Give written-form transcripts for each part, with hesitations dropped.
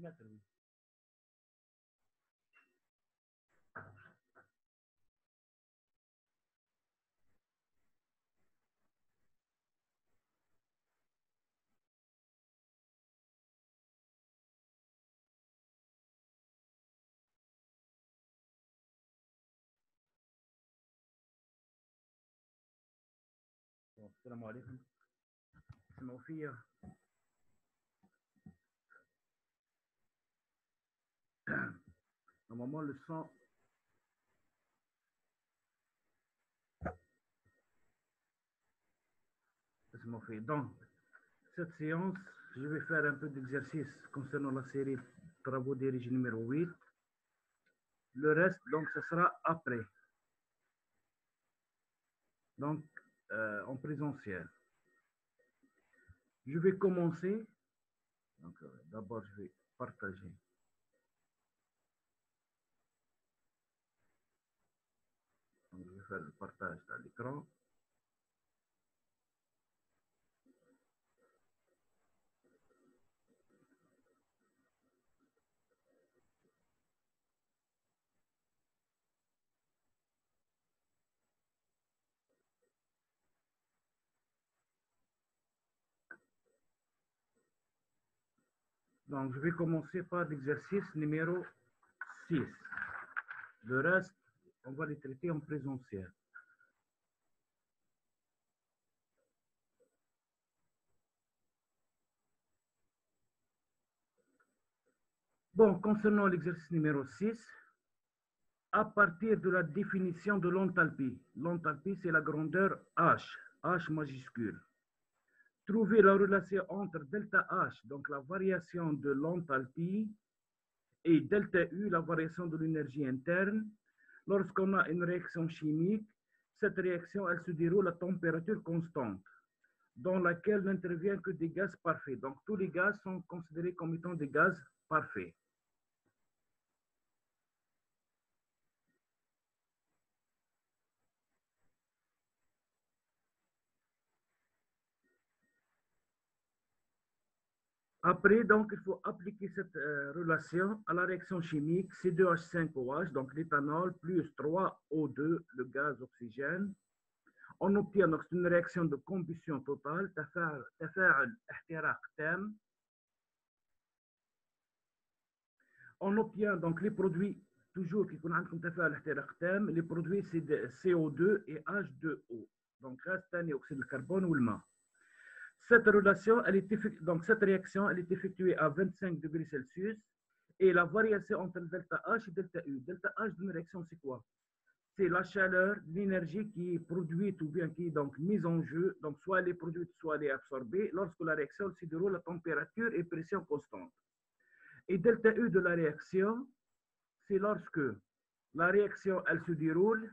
mettre, oui. Bon, salam alaikum. C'est mon fille. Normalement, le son. C'est mon fille. Donc, cette séance, je vais faire un peu d'exercice concernant la série Travaux dirigés numéro 8. Le reste, donc, ce sera après. Donc, en présentiel. Je vais commencer. Donc, d'abord, je vais partager. Donc, je vais faire le partage à l'écran. Donc, je vais commencer par l'exercice numéro 6. Le reste, on va les traiter en présentiel. Bon, concernant l'exercice numéro 6, à partir de la définition de l'enthalpie, l'enthalpie c'est la grandeur H, H majuscule. Trouver la relation entre delta H, donc la variation de l'enthalpie, et delta U, la variation de l'énergie interne. Lorsqu'on a une réaction chimique, cette réaction, elle se déroule à température constante, dans laquelle n'intervient que des gaz parfaits. Donc, tous les gaz sont considérés comme étant des gaz parfaits. Après, donc, il faut appliquer cette relation à la réaction chimique C2H5OH, donc l'éthanol, plus 3O2, le gaz oxygène. On obtient donc une réaction de combustion totale, تفاعل احتراق تام. On obtient donc les produits, toujours qui connaissent comme تفاعل احتراق تام, les produits c'est de CO2 et H2O, donc gaz ثاني oxyde de carbone ou le mât. Cette relation, donc cette réaction, elle est effectuée à 25 degrés Celsius et la variation entre delta H et delta U. Delta H d'une réaction, c'est quoi? C'est la chaleur, l'énergie qui est produite ou bien qui est donc mise en jeu, donc soit elle est produite, soit elle est absorbée, lorsque la réaction se déroule à température et pression constante. Et delta U de la réaction, c'est lorsque la réaction, elle se déroule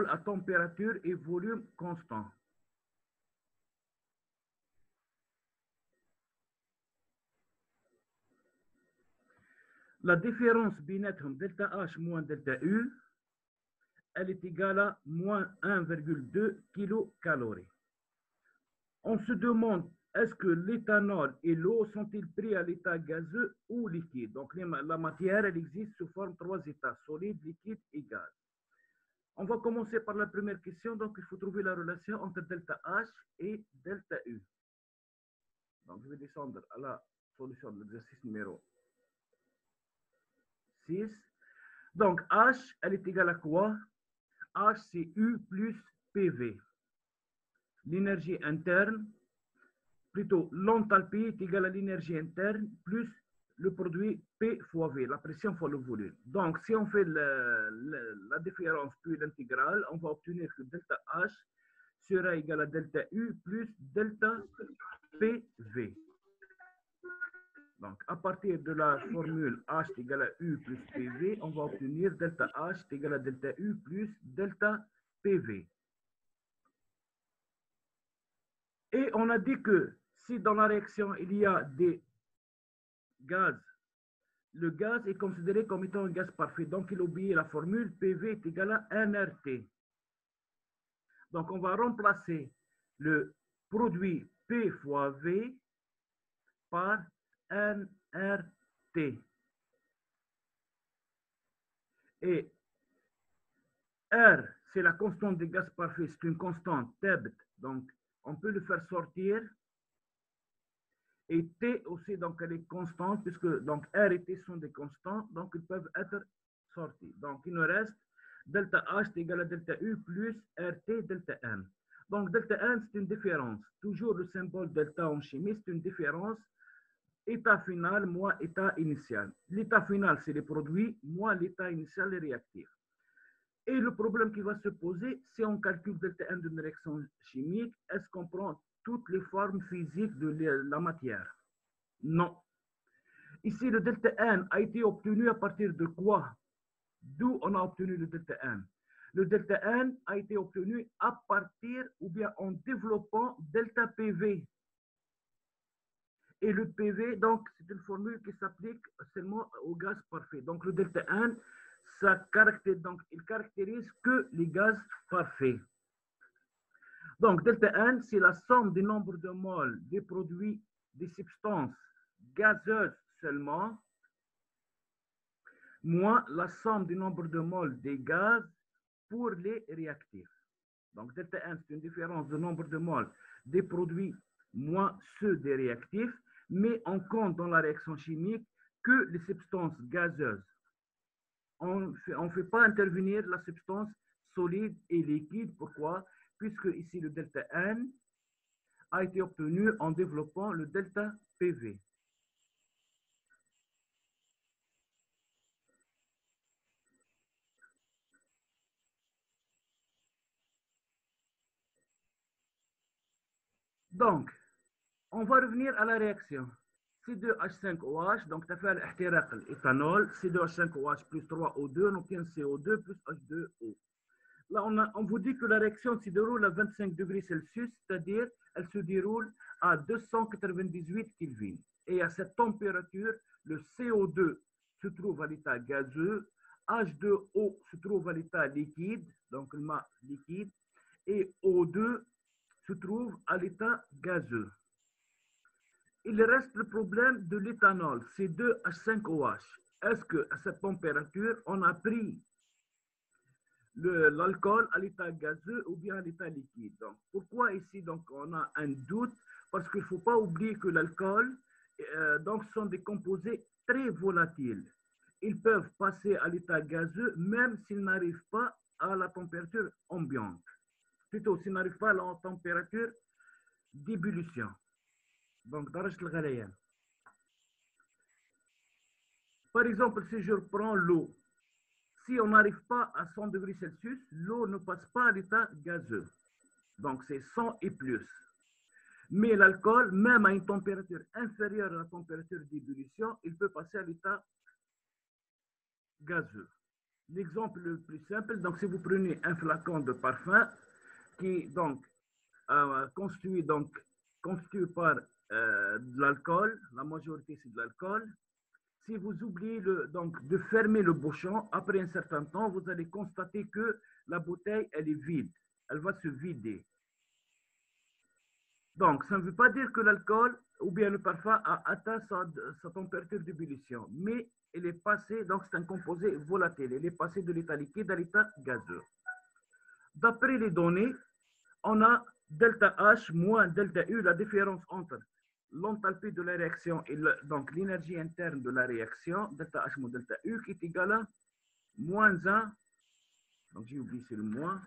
à température et volume constant. La différence entre delta H moins delta U, elle est égale à moins 1,2 kcal. On se demande, est-ce que l'éthanol et l'eau sont-ils pris à l'état gazeux ou liquide? Donc, la matière, elle existe sous forme 3 états, solide, liquide et gaz. On va commencer par la première question. Donc, il faut trouver la relation entre delta H et delta U. Donc, je vais descendre à la solution de l'exercice numéro 6. Donc, H, elle est égale à quoi? H, c'est U plus PV. L'énergie interne, plutôt l'enthalpie est égale à l'énergie interne plus le produit P fois V, la pression fois le volume. Donc, si on fait la différence puis l'intégrale, on va obtenir que delta H sera égal à delta U plus delta PV. Donc, à partir de la formule H est égal à U plus PV, on va obtenir delta H est égal à delta U plus delta PV. Et on a dit que si dans la réaction, il y a des gaz, le gaz est considéré comme étant un gaz parfait. Donc, il obéit à la formule PV est égal à nRT. Donc, on va remplacer le produit P fois V par nRT. Et R, c'est la constante des gaz parfaits, c'est une constante, TEBT, donc on peut le faire sortir. Et T aussi, donc elle est constante, puisque donc R et T sont des constants, donc ils peuvent être sortis. Donc il nous reste delta H est égal à delta U plus RT delta N. Donc delta N, c'est une différence. Toujours le symbole delta en chimie, c'est une différence. État final moins état initial. L'état final, c'est les produits, moins l'état initial, les réactifs. Et le problème qui va se poser, si on calcule delta N d'une réaction chimique, est-ce qu'on prend toutes les formes physiques de la matière? Non. Ici, le delta N a été obtenu à partir de quoi? D'où on a obtenu le delta N? Le delta N a été obtenu à partir ou bien en développant delta PV. Et le PV, donc, c'est une formule qui s'applique seulement au gaz parfait. Donc, le delta N, il caractérise que les gaz parfaits. Donc, delta N, c'est la somme du nombre de moles des produits, des substances gazeuses seulement, moins la somme du nombre de moles des gaz pour les réactifs. Donc, delta N, c'est une différence de nombre de moles des produits moins ceux des réactifs, mais on compte dans la réaction chimique que les substances gazeuses. On ne fait pas intervenir la substance solide et liquide. Pourquoi? Puisque ici, le delta N a été obtenu en développant le delta PV. Donc, on va revenir à la réaction. C2H5OH, donc tu as fait l'éthanol, C2H5OH plus 3O2, on obtient CO2 plus H2O. Là, on vous dit que la réaction se déroule à 25 degrés Celsius, c'est-à-dire elle se déroule à 298 Kelvin. Et à cette température, le CO2 se trouve à l'état gazeux, H2O se trouve à l'état liquide, donc le mât liquide, et O2 se trouve à l'état gazeux. Il reste le problème de l'éthanol, C2H5OH. Est-ce qu'à cette température, on a pris l'alcool à l'état gazeux ou bien à l'état liquide? Donc, pourquoi ici on a un doute? Parce qu'il ne faut pas oublier que l'alcool sont des composés très volatiles. Ils peuvent passer à l'état gazeux même s'ils n'arrivent pas à la température ambiante. Plutôt, s'ils n'arrivent pas à la température d'ébullition. Donc, درجة الغليان. Par exemple, si je prends l'eau, si on n'arrive pas à 100 degrés Celsius, l'eau ne passe pas à l'état gazeux. Donc, c'est 100 et plus. Mais l'alcool, même à une température inférieure à la température d'ébullition, il peut passer à l'état gazeux. L'exemple le plus simple, donc si vous prenez un flacon de parfum qui donc constitué par de l'alcool, la majorité c'est de l'alcool. Si vous oubliez de fermer le bouchon, après un certain temps, vous allez constater que la bouteille, elle est vide. Elle va se vider. Donc, ça ne veut pas dire que l'alcool ou bien le parfum a atteint sa température d'ébullition, mais il est passé, donc c'est un composé volatile, il est passé de l'état liquide à l'état gazeux. D'après les données, on a delta H moins delta U, la différence entre l'enthalpie de la réaction et donc l'énergie interne de la réaction, delta H moins delta U, qui est égal à moins 1, donc j'ai oublié c'est le moins,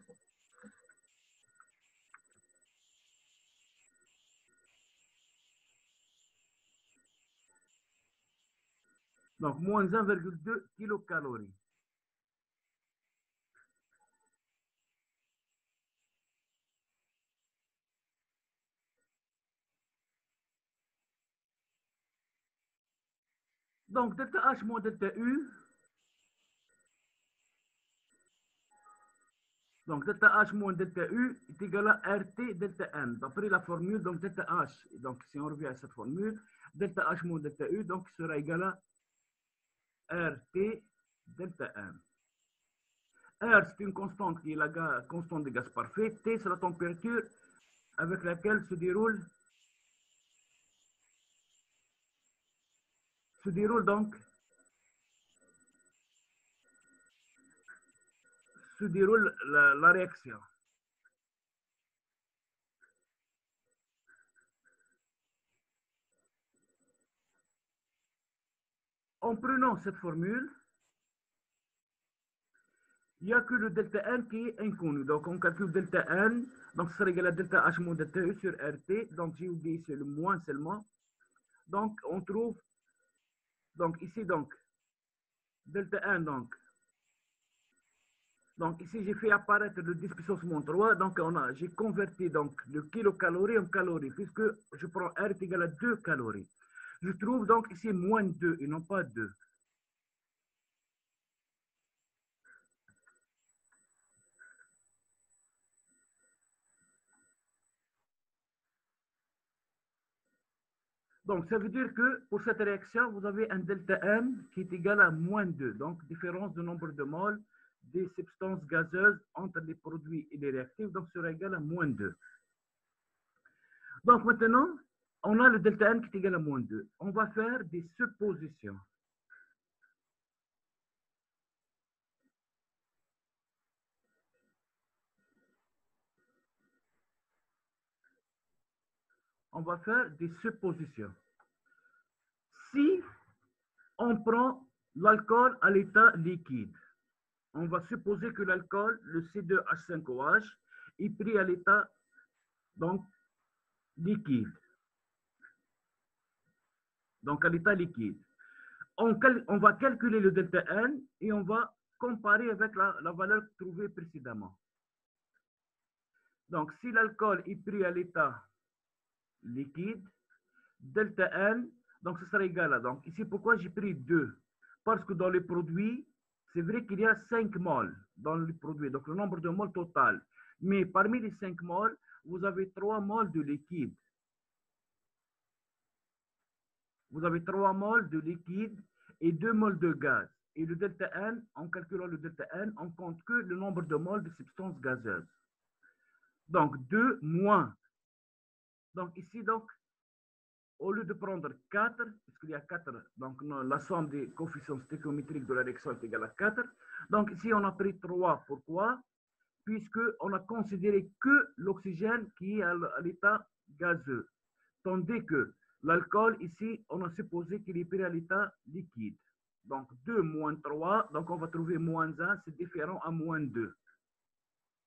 donc moins 1,2 kilocalories. Donc delta H moins delta U, donc delta H moins delta U est égal à RT delta N. D'après la formule, donc delta H, donc si on revient à cette formule, delta H moins delta U, donc sera égal à RT delta N. R, c'est une constante qui est la constante de gaz parfait. T, c'est la température avec laquelle se déroule se déroule donc la réaction. En prenant cette formule, il n'y a que le delta N qui est inconnu. Donc, on calcule delta N. Donc, ça sera égal à delta H moins delta E sur RT. Donc, j'ai oublié, c'est le moins seulement. Donc, on trouve, donc ici, donc, delta N, donc ici, j'ai fait apparaître le 10 puissance moins 3. Donc, j'ai converti donc, le kilocalorie en calories, puisque je prends R est égal à 2 calories. Je trouve donc ici moins 2 et non pas 2. Donc, ça veut dire que pour cette réaction, vous avez un delta M qui est égal à moins 2. Donc, différence de nombre de moles des substances gazeuses entre les produits et les réactifs, donc sera égal à moins 2. Donc, maintenant, on a le delta M qui est égal à moins 2. On va faire des suppositions. On va faire des suppositions. Si on prend l'alcool à l'état liquide, on va supposer que l'alcool, le C2H5OH, est pris à l'état donc liquide. Donc à l'état liquide. On va calculer le delta N et on va comparer avec la valeur trouvée précédemment. Donc si l'alcool est pris à l'état liquide, delta N, donc ce sera égal à, donc ici pourquoi j'ai pris 2? Parce que dans les produits, c'est vrai qu'il y a 5 moles dans les produits, donc le nombre de moles total. Mais parmi les 5 moles, vous avez 3 moles de liquide. Vous avez 3 moles de liquide et 2 moles de gaz. Et le delta N, en calculant le delta N, on compte que le nombre de moles de substances gazeuses. Donc 2 moins. Donc ici, donc, au lieu de prendre 4, puisqu'il y a 4, donc non, la somme des coefficients stéchiométriques de la réaction est égale à 4. Donc ici, on a pris 3. Pourquoi? Puisqu'on a considéré que l'oxygène qui est à l'état gazeux. Tandis que l'alcool, ici, on a supposé qu'il est pris à l'état liquide. Donc 2 moins 3, donc on va trouver moins 1, c'est différent à moins 2.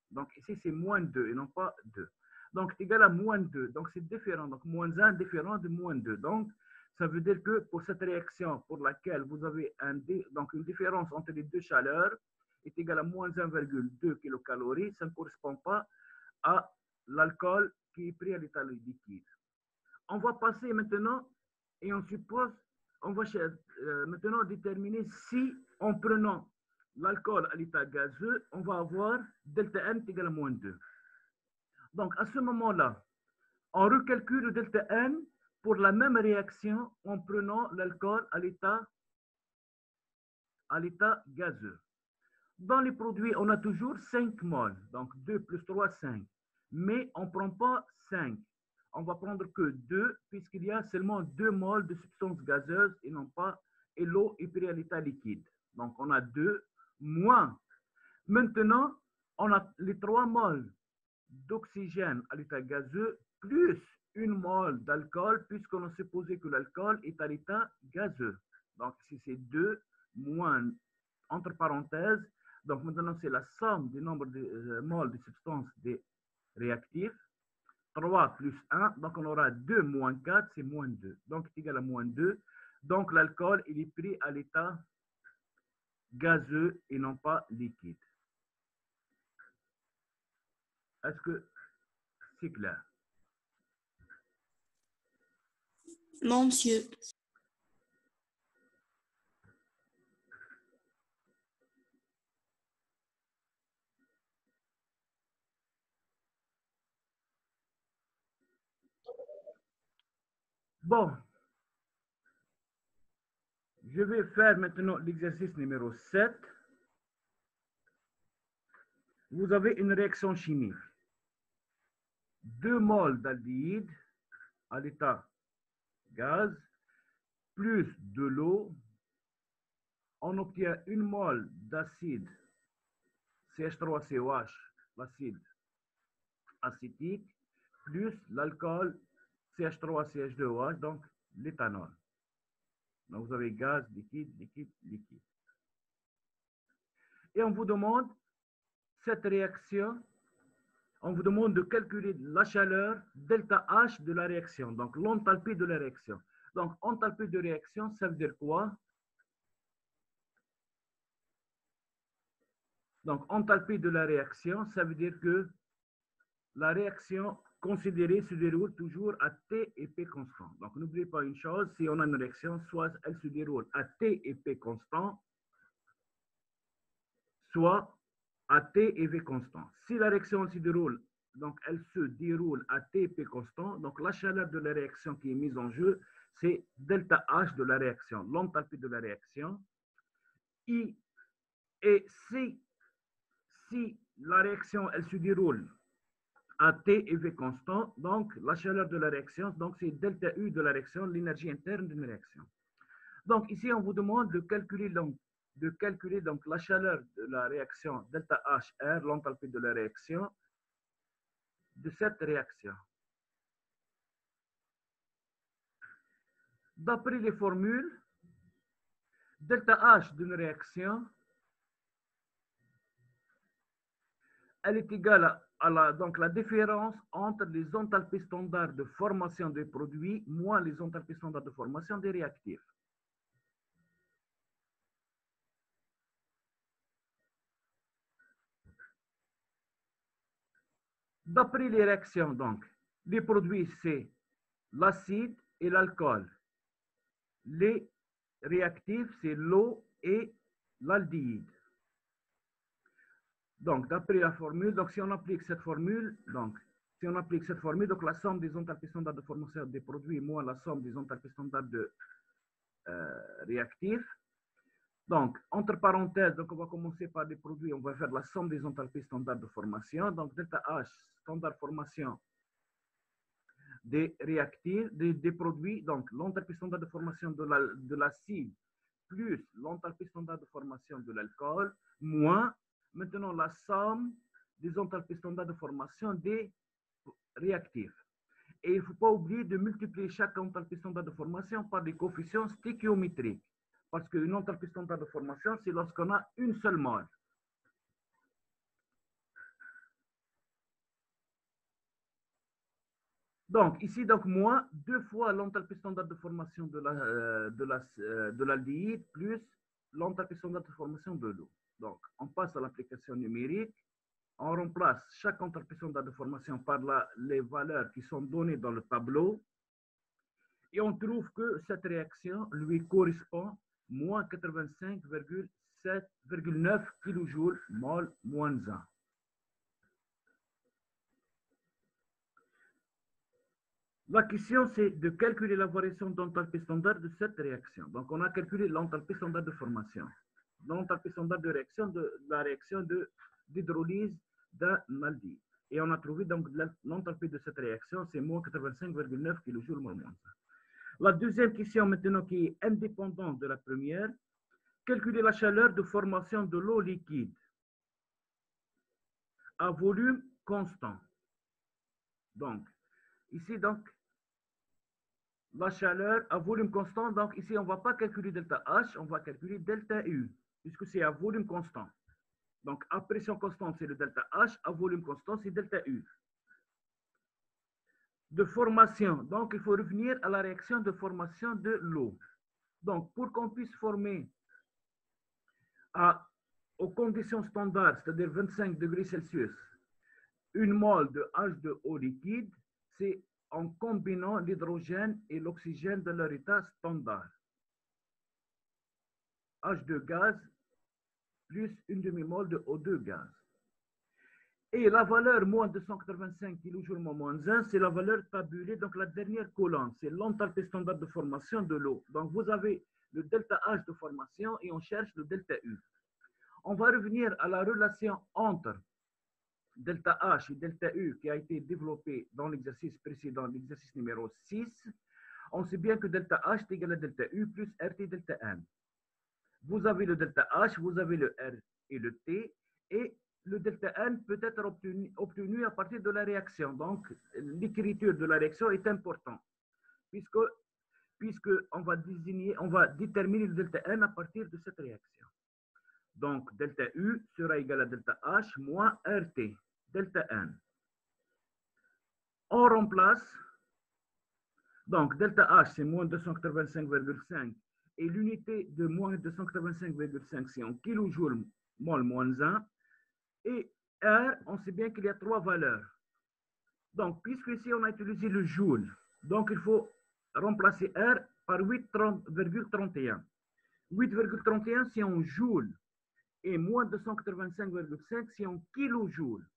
Donc ici, c'est moins 2 et non pas 2. Donc, c'est égal à moins 2. Donc, c'est différent. Donc, moins 1 différent de moins 2. Donc, ça veut dire que pour cette réaction pour laquelle vous avez donc une différence entre les deux chaleurs est égale à moins 1,2 kilocalories, ça ne correspond pas à l'alcool qui est pris à l'état liquide. On va passer maintenant et on suppose, on va maintenant déterminer si en prenant l'alcool à l'état gazeux, on va avoir delta N égale à moins 2. Donc, à ce moment-là, on recalcule le delta N pour la même réaction en prenant l'alcool à l'état gazeux. Dans les produits, on a toujours 5 moles, donc 2 plus 3, 5. Mais on ne prend pas 5. On va prendre que 2, puisqu'il y a seulement 2 moles de substance gazeuse et non pas, et l'eau est prise à l'état liquide. Donc, on a 2 moins. Maintenant, on a les 3 moles d'oxygène à l'état gazeux plus une mole d'alcool, puisqu'on a supposé que l'alcool est à l'état gazeux. Donc, ici, c'est 2 moins, entre parenthèses, donc maintenant, c'est la somme du nombre de moles de substances des réactifs. 3 plus 1, donc on aura 2 moins 4, c'est moins 2. Donc, c'est égal à moins 2. Donc, l'alcool, il est pris à l'état gazeux et non pas liquide. Est-ce que c'est clair? Non, monsieur. Bon. Je vais faire maintenant l'exercice numéro 7. Vous avez une réaction chimique. 2 moles d'aldéhyde à l'état gaz, plus de l'eau, on obtient une mole d'acide CH3COH, l'acide acétique, plus l'alcool CH3CH2OH, donc l'éthanol. Donc vous avez gaz, liquide, liquide, liquide. Et on vous demande cette réaction, on vous demande de calculer la chaleur delta H de la réaction, donc l'enthalpie de la réaction. Donc enthalpie de réaction, ça veut dire quoi? Donc enthalpie de la réaction, ça veut dire que la réaction considérée se déroule toujours à T et P constant. Donc n'oubliez pas une chose, si on a une réaction, soit elle se déroule à T et P constant, soit à T et V constant. Si la réaction se déroule, donc elle se déroule à T et P constant, donc la chaleur de la réaction qui est mise en jeu, c'est delta H de la réaction, l'enthalpie de la réaction. Et si la réaction, elle se déroule à T et V constant, donc la chaleur de la réaction, donc c'est delta U de la réaction, l'énergie interne d'une réaction. Donc ici, on vous demande de calculer donc la chaleur de la réaction delta HR, l'enthalpie de la réaction, de cette réaction. D'après les formules, delta H d'une réaction, elle est égale à donc la différence entre les enthalpies standards de formation des produits moins les enthalpies standards de formation des réactifs. D'après les réactions, donc, les produits, c'est l'acide et l'alcool. Les réactifs, c'est l'eau et l'aldéhyde. Donc, d'après la formule, donc si on applique cette formule, donc la somme des enthalpies standards de formation des produits moins la somme des enthalpies standards de réactifs. Donc, entre parenthèses, donc on va commencer par les produits, on va faire la somme des enthalpies standards de formation. Donc, delta H, standard formation des réactifs, des produits, donc l'enthalpie standard de formation de l'acide plus l'enthalpie standard de formation de l'alcool, moins maintenant la somme des enthalpies standards de formation des réactifs. Et il ne faut pas oublier de multiplier chaque enthalpie standard de formation par des coefficients stéchiométriques. Parce qu'une enthalpie standard de formation, c'est lorsqu'on a une seule mole. Donc, ici, donc, moins 2 fois l'enthalpie standard de formation de l'aldéhyde plus l'enthalpie standard de formation de l'eau. Donc, on passe à l'application numérique. On remplace chaque enthalpie standard de formation par les valeurs qui sont données dans le tableau. Et on trouve que cette réaction lui correspond moins 85,9 kJ mol moins 1. La question, c'est de calculer la variation d'enthalpie standard de cette réaction. Donc, on a calculé l'enthalpie standard de formation. L'enthalpie standard de réaction de la réaction d'hydrolyse d'un aldéhyde. Et on a trouvé donc l'enthalpie de cette réaction, c'est moins 85,9 kJ mol moins 1. La deuxième question maintenant qui est indépendante de la première, calculer la chaleur de formation de l'eau liquide à volume constant. Donc, ici, donc, la chaleur à volume constant, donc ici, on ne va pas calculer delta H, on va calculer delta U, puisque c'est à volume constant. Donc, à pression constante, c'est le delta H, à volume constant, c'est delta U. De formation, donc il faut revenir à la réaction de formation de l'eau. Donc, pour qu'on puisse former aux conditions standards, c'est-à-dire 25 degrés Celsius, une mole de H2O liquide, c'est en combinant l'hydrogène et l'oxygène de leur état standard. H2 gaz plus une demi-mole de O2 gaz. Et la valeur moins 285 kJ moins 1, c'est la valeur tabulée, donc la dernière colonne, c'est l'enthalpie standard de formation de l'eau. Donc vous avez le delta H de formation et on cherche le delta U. On va revenir à la relation entre delta H et delta U qui a été développée dans l'exercice précédent, l'exercice numéro 6. On sait bien que delta H est égal à delta U plus RT delta N. Vous avez le delta H, vous avez le R et le T, et le delta N peut être obtenu à partir de la réaction. Donc, l'écriture de la réaction est importante, puisque on va déterminer le delta N à partir de cette réaction. Donc, delta U sera égal à delta H moins RT, delta N. On remplace, donc delta H c'est moins 285,5 et l'unité de moins 285,5 c'est en kilojoules mol moins 1 et R, on sait bien qu'il y a trois valeurs. Donc, puisque ici on a utilisé le joule, donc il faut remplacer R par 8,31. 8,31 c'est en joule et moins 285,5 c'est en kilojoules.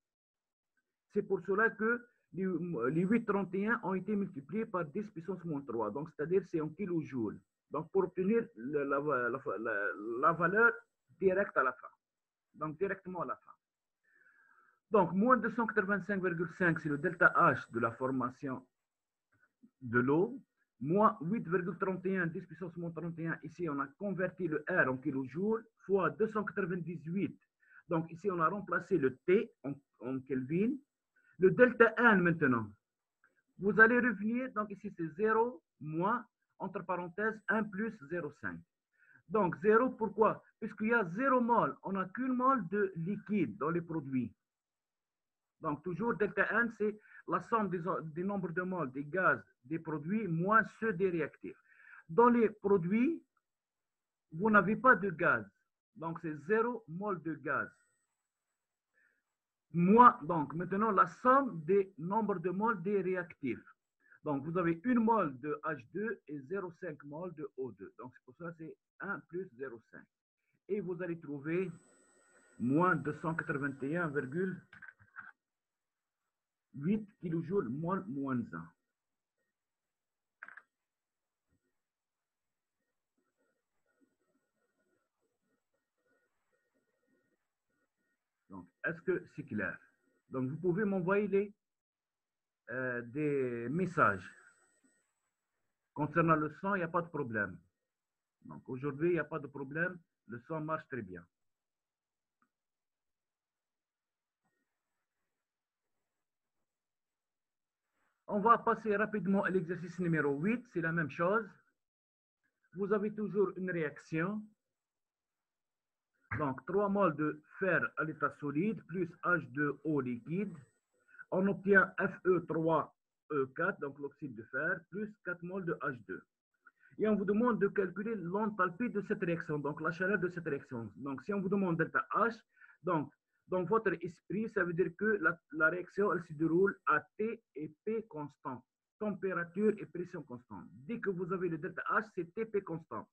C'est pour cela que les 8,31 ont été multipliés par 10 puissance moins 3. Donc, c'est-à-dire c'est en kilojoules. Donc, pour obtenir la valeur directe à la fin. Donc, directement à la fin. Donc, moins 285,5, c'est le delta H de la formation de l'eau. Moins 8,31, 10 puissance moins 31. Ici, on a converti le R en kilojoules fois 298. Donc, ici, on a remplacé le T en Kelvin. Le delta N maintenant, vous allez revenir, donc ici c'est 0 moins, entre parenthèses, 1 plus 0,5. Donc 0, pourquoi? Puisqu'il y a 0 mol, on n'a qu'une mol de liquide dans les produits. Donc toujours delta N, c'est la somme des nombres de moles des gaz des produits moins ceux des réactifs. Dans les produits, vous n'avez pas de gaz, donc c'est 0 mol de gaz. Moins, donc maintenant la somme des nombres de moles des réactifs. Donc vous avez une mol de H2 et 0,5 mol de O2. Donc c'est pour ça que c'est 1 plus 0,5. Et vous allez trouver moins 281,8 kJ mol moins 1. Donc, est-ce que c'est clair? Donc, vous pouvez m'envoyer des messages. Concernant le son, il n'y a pas de problème. Donc, aujourd'hui, il n'y a pas de problème. Le son marche très bien. On va passer rapidement à l'exercice numéro 8. C'est la même chose. Vous avez toujours une réaction. Donc, 3 moles de fer à l'état solide plus H2O liquide. On obtient Fe3E4, donc l'oxyde de fer, plus 4 moles de H2. Et on vous demande de calculer l'enthalpie de cette réaction, donc la chaleur de cette réaction. Donc, si on vous demande delta H, donc, dans votre esprit, ça veut dire que la réaction, elle se déroule à T et P constant. Température et pression constante. Dès que vous avez le delta H, c'est TP constant.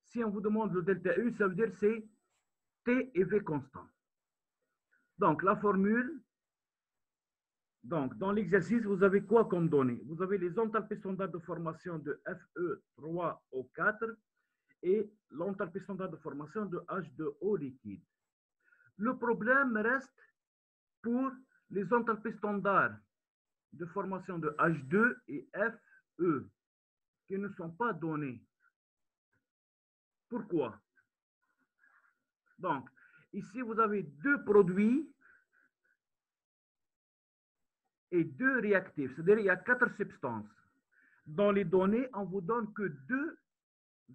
Si on vous demande le delta U, ça veut dire c'est T et V constant. Donc, la formule, donc, dans l'exercice, vous avez quoi comme données? Vous avez les enthalpies standards de formation de Fe3O4 et l'enthalpie standard de formation de H2O liquide. Le problème reste pour les enthalpies standards de formation de H2 et Fe qui ne sont pas données. Pourquoi? Donc, ici, vous avez deux produits et deux réactifs. C'est-à-dire, il y a 4 substances. Dans les données, on vous donne que 2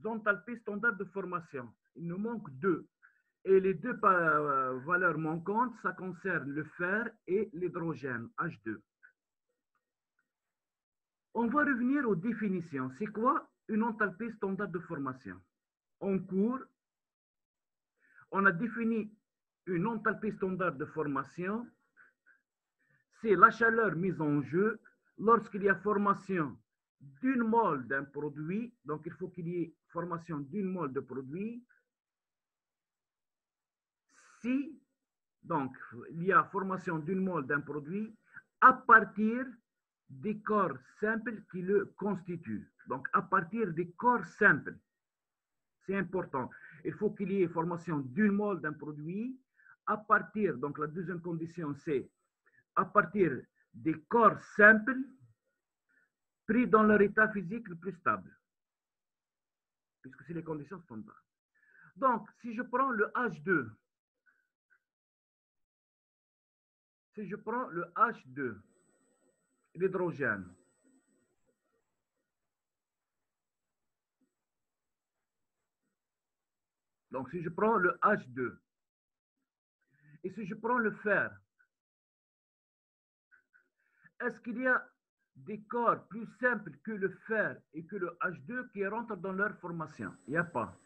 enthalpies standards de formation. Il nous manque 2. Et les 2 valeurs manquantes, ça concerne le fer et l'hydrogène, H2. On va revenir aux définitions. C'est quoi une enthalpie standard de formation? En cours, on a défini une enthalpie standard de formation. C'est la chaleur mise en jeu lorsqu'il y a formation d'une mole d'un produit. Donc, il faut qu'il y ait formation d'une mole de produit. Si, donc, il y a formation d'une mole d'un produit à partir des corps simples qui le constituent. Donc, à partir des corps simples. C'est important. Il faut qu'il y ait formation d'une mole d'un produit à partir, donc la deuxième condition, c'est à partir des corps simples pris dans leur état physique le plus stable, puisque c'est les conditions standards. Donc, si je prends le H2, si je prends le H2, l'hydrogène, donc si je prends le H2, et si je prends le fer, est-ce qu'il y a des corps plus simples que le fer et que le H2 qui rentrent dans leur formation? Il n'y a pas.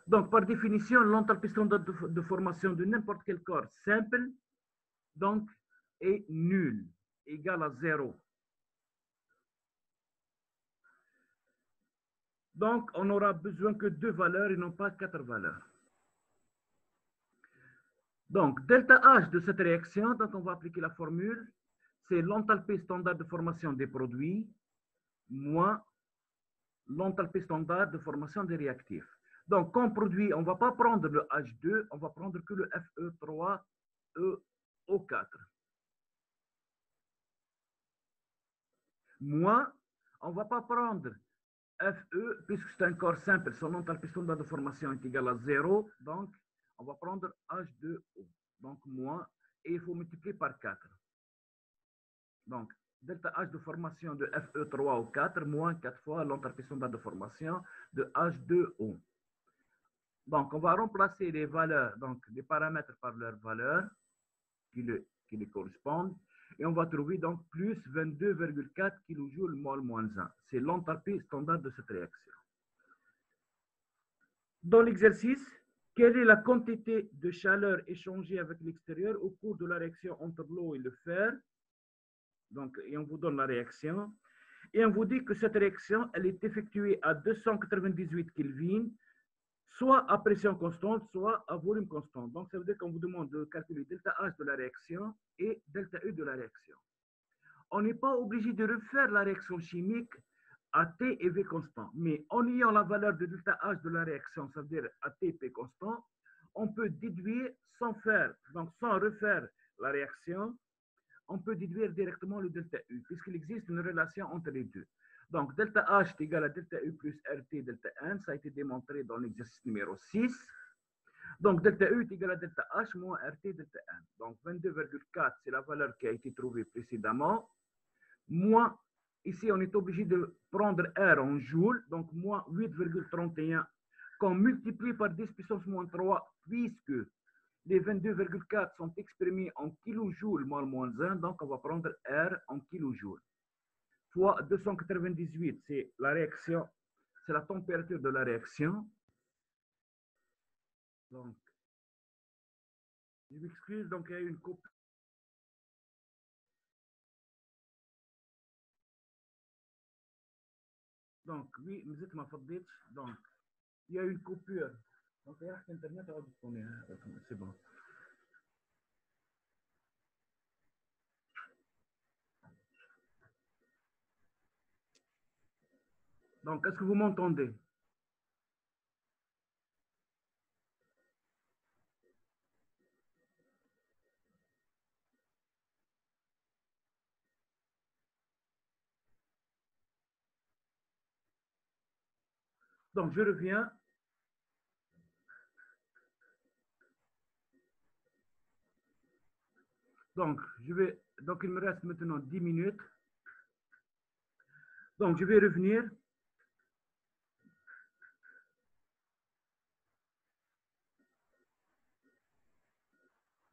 Donc, par définition, l'enthalpie standard de formation de n'importe quel corps simple donc, est nul, égal à 0. Donc, on n'aura besoin que 2 valeurs et non pas 4 valeurs. Donc, delta H de cette réaction, donc on va appliquer la formule, c'est l'enthalpie standard de formation des produits moins l'enthalpie standard de formation des réactifs. Donc, comme produit, on ne va pas prendre le H2, on va prendre que le Fe3EO4. Moins, on ne va pas prendre Fe, puisque c'est un corps simple, son enthalpie standard de formation est égal à 0, donc on va prendre H2O. Donc, moins, et il faut multiplier par 4. Donc, delta H de formation de Fe3O4 moins 4 fois l'enthalpie standard de formation de H2O. Donc, on va remplacer les valeurs, donc les paramètres par leurs valeurs qui les correspondent. Et on va trouver donc plus 22,4 kJ mol moins 1. C'est l'enthalpie standard de cette réaction. Dans l'exercice, quelle est la quantité de chaleur échangée avec l'extérieur au cours de la réaction entre l'eau et le fer? Donc, et on vous donne la réaction. Et on vous dit que cette réaction, elle est effectuée à 298 Kelvin, soit à pression constante, soit à volume constant. Donc, ça veut dire qu'on vous demande de calculer delta H de la réaction et delta E de la réaction. On n'est pas obligé de refaire la réaction chimique à T et V constant. Mais en ayant la valeur de delta H de la réaction, ça veut dire à T et P constant, on peut déduire sans refaire la réaction, on peut déduire directement le delta U, puisqu'il existe une relation entre les deux. Donc, delta H est égal à delta U plus RT delta N. Ça a été démontré dans l'exercice numéro 6. Donc, delta U est égal à delta H moins RT delta N. Donc, 22,4, c'est la valeur qui a été trouvée précédemment. Moins, ici, on est obligé de prendre R en joules. Donc, moins 8,31 qu'on multiplie par 10 puissance moins 3, puisque les 22,4 sont exprimés en kilojoules mol moins 1. Donc, on va prendre R en kilojoules. Fois 298, c'est la réaction, c'est la température de la réaction. Donc, je m'excuse, donc il y a une coupe. Donc, oui, vous êtes ma faute. Donc, il y a une coupure. Donc, il y a Internet à disponible. C'est bon. Donc, est-ce que vous m'entendez? Donc, je reviens. Donc, il me reste maintenant 10 minutes. Donc, je vais revenir.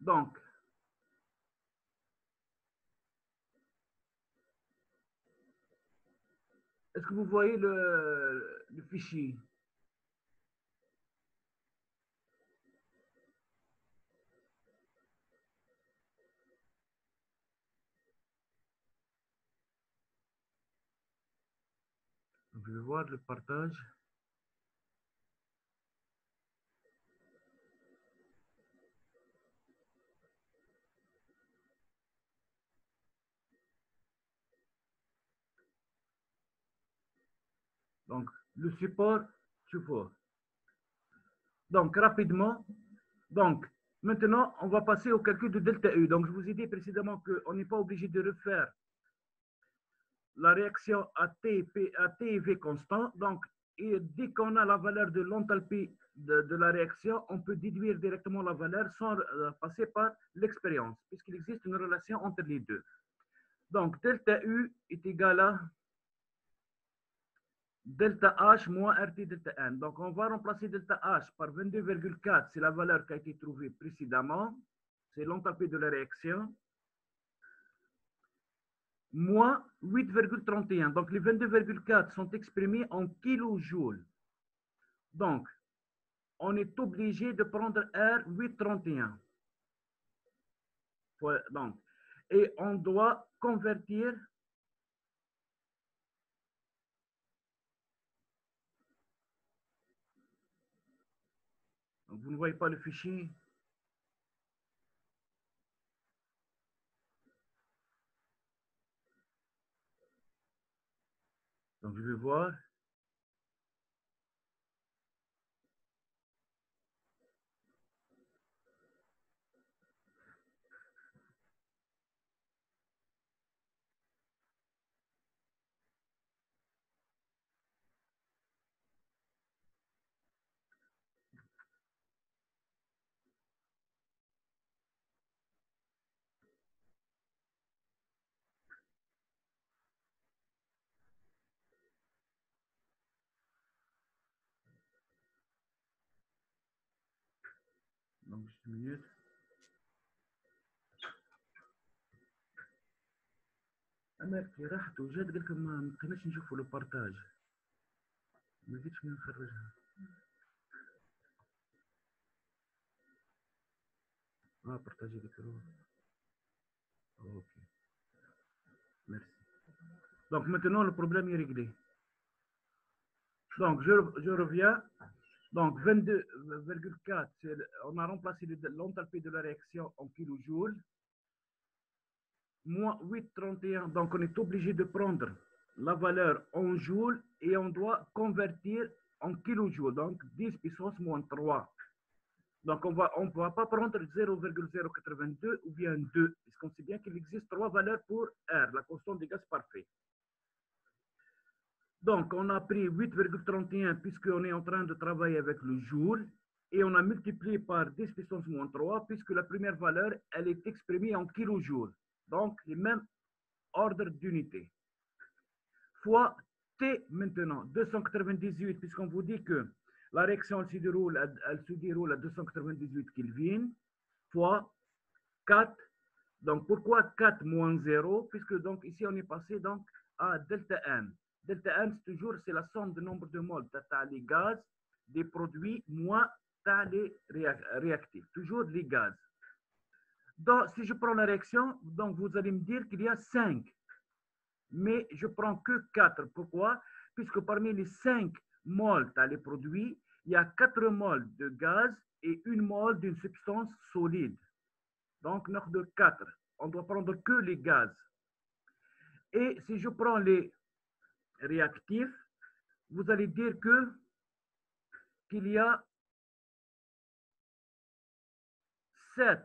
Donc, est-ce que vous voyez le fichier? Donc, je vais voir le partage. Donc, le support, support. Donc, rapidement, donc, maintenant, on va passer au calcul de delta U. Donc, je vous ai dit précédemment qu'on n'est pas obligé de refaire la réaction à T et V constant. Donc, et dès qu'on a la valeur de l'enthalpie de la réaction, on peut déduire directement la valeur sans passer par l'expérience, puisqu'il existe une relation entre les deux. Donc, delta U est égal à delta H moins RT delta N. Donc, on va remplacer delta H par 22,4. C'est la valeur qui a été trouvée précédemment. C'est l'enthalpie de la réaction. Moins 8,31. Donc, les 22,4 sont exprimés en kilojoules. Donc, on est obligé de prendre R 8,31. Donc, et on doit convertir vous ne voyez pas le fichier. Donc, je vais voir. Donc, juste une minute. أنا كي رحت وجات قال لكم ما بقيناش نشوفوا لو بارتاج ما لقيتش من نخرجها بارتاجي l'écran. Ok, merci. Donc maintenant le problème est réglé. Donc je reviens. Donc 22,4, on a remplacé l'enthalpie de la réaction en kilojoules. Moins 8,31, donc on est obligé de prendre la valeur en joules et on doit convertir en kilojoules, donc 10 puissance moins 3. Donc on ne va pas prendre 0,082 ou bien 2, puisqu'on sait bien qu'il existe 3 valeurs pour R, la constante des gaz parfaits. Donc on a pris 8,31 puisqu'on est en train de travailler avec le joule, et on a multiplié par 10 puissance moins 3 puisque la première valeur, elle est exprimée en kilojoules. Donc les mêmes ordres d'unité. Fois T maintenant, 298, puisqu'on vous dit que la réaction elle se déroule à 298 Kelvin, fois 4. Donc pourquoi 4 moins 0? Puisque donc ici on est passé donc à delta N. Delta N, c'est toujours la somme du nombre de moles les gaz des produits moins les réactifs. Toujours les gaz. Donc si je prends la réaction, donc vous allez me dire qu'il y a 5. Mais je prends que 4. Pourquoi? Puisque parmi les 5 moles dans les produits, il y a 4 moles de gaz et 1 mole d'une substance solide. Donc, notre de 4. On doit prendre que les gaz. Et si je prends les réactifs, vous allez dire qu'il y a 7.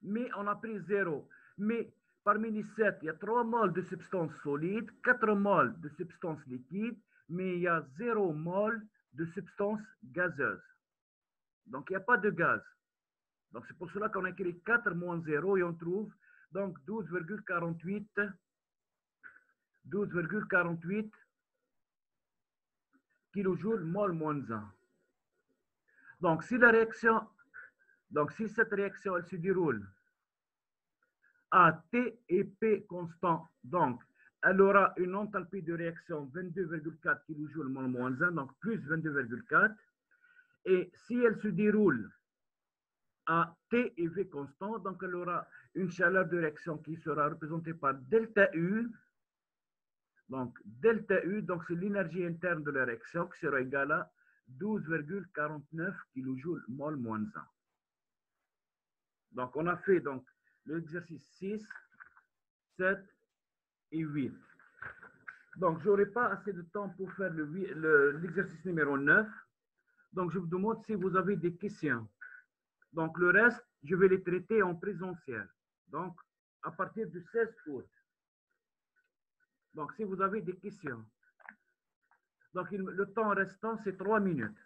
Mais on a pris 0. Mais parmi les 7, il y a 3 moles de substance solide, 4 moles de substance liquide, mais il y a 0 mol de substance gazeuse. Donc, il n'y a pas de gaz. Donc, c'est pour cela qu'on a écrit 4 moins 0 et on trouve donc 12,48 kilojoules mol moins 1. Donc, si cette réaction elle se déroule à T et P constant, donc elle aura une enthalpie de réaction 22,4 kilojoules mol moins 1, donc plus 22,4. Et si elle se déroule à T et V constant, donc elle aura une chaleur de réaction qui sera représentée par delta U. Donc delta U, donc c'est l'énergie interne de la réaction qui sera égale à 12,49 kJ mol moins 1. Donc on a fait donc l'exercice 6, 7 et 8. Donc je n'aurai pas assez de temps pour faire l'exercice numéro 9. Donc je vous demande si vous avez des questions. Donc le reste, je vais les traiter en présentiel. Donc à partir du 16 août. Donc, si vous avez des questions. Donc, le temps restant, c'est 3 minutes.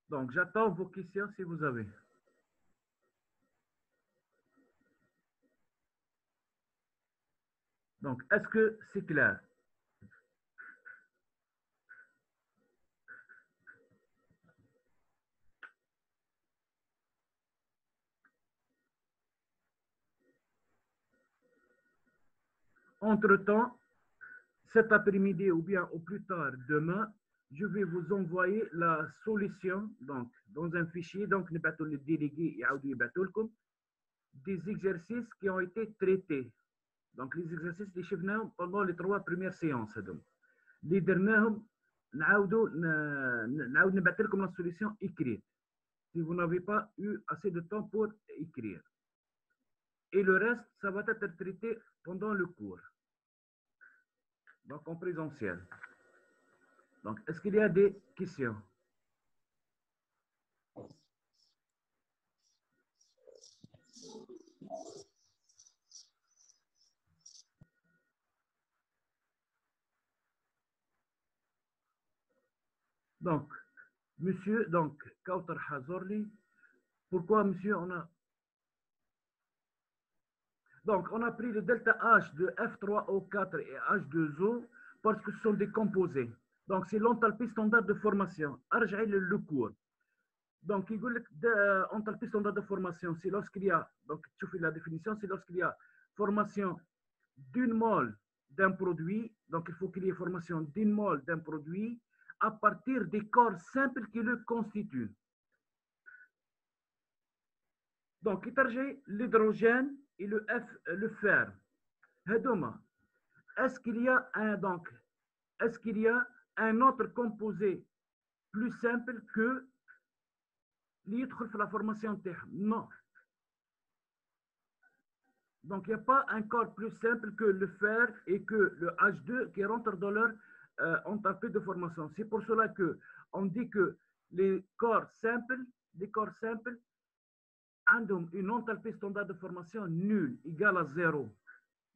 Donc, j'attends vos questions si vous avez. Donc, est-ce que c'est clair? Entre-temps, cet après-midi ou bien au plus tard demain, je vais vous envoyer la solution donc, dans un fichier. Donc, le délégué des exercices qui ont été traités. Donc, les exercices les chefs pendant les 3 premières séances. Les dernières, نعاود نبعث لكم la solution écrite si vous n'avez pas eu assez de temps pour écrire. Et le reste, ça va être traité pendant le cours. Donc, en présentiel. Donc, est-ce qu'il y a des questions? Donc, monsieur, donc, Kautar Hazorli, pourquoi, monsieur, on a... Donc, on a pris le delta H de F3O4 et H2O parce que ce sont des composés. Donc, c'est l'enthalpie standard de formation. Arj'ai le cours. Donc, il dit enthalpie standard de formation, c'est lorsqu'il y a, donc, tu fais la définition, c'est lorsqu'il y a formation d'une mole d'un produit. Donc, il faut qu'il y ait formation d'une mole d'un produit à partir des corps simples qui le constituent. Donc, l'hydrogène et le fer. Est-ce qu'il y a un autre composé plus simple que la formation terre? Non. Donc, il n'y a pas un corps plus simple que le fer et que le H2 qui rentrent dans leur enthalpie de formation. C'est pour cela qu'on dit que les corps simples ont une enthalpie standard de formation nulle, égale à 0.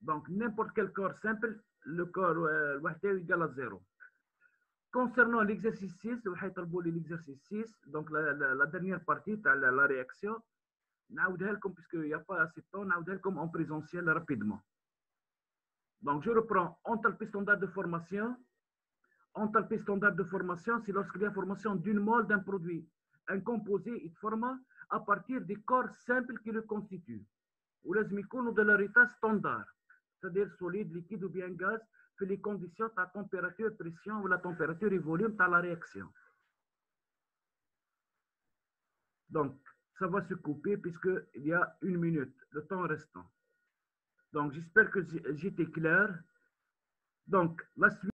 Donc, n'importe quel corps simple, le corps est égal à 0. Concernant l'exercice 6, l'exercice 6, donc la dernière partie, la réaction, puisqu'il n'y a pas assez de temps, comme en présentiel rapidement. Donc, je reprends enthalpie standard de formation. Enthalpie standard de formation, c'est lorsqu'il y a formation d'une mole d'un produit. Un composé est formé à partir des corps simples qui le constituent. Ou les de leur état standard, c'est-à-dire solide, liquide ou bien gaz, que les conditions de la température, pression ou la température et volume de la réaction. Donc, ça va se couper puisqu'il y a 1 minute, le temps restant. Donc, j'espère que j'étais clair. Donc, la suite.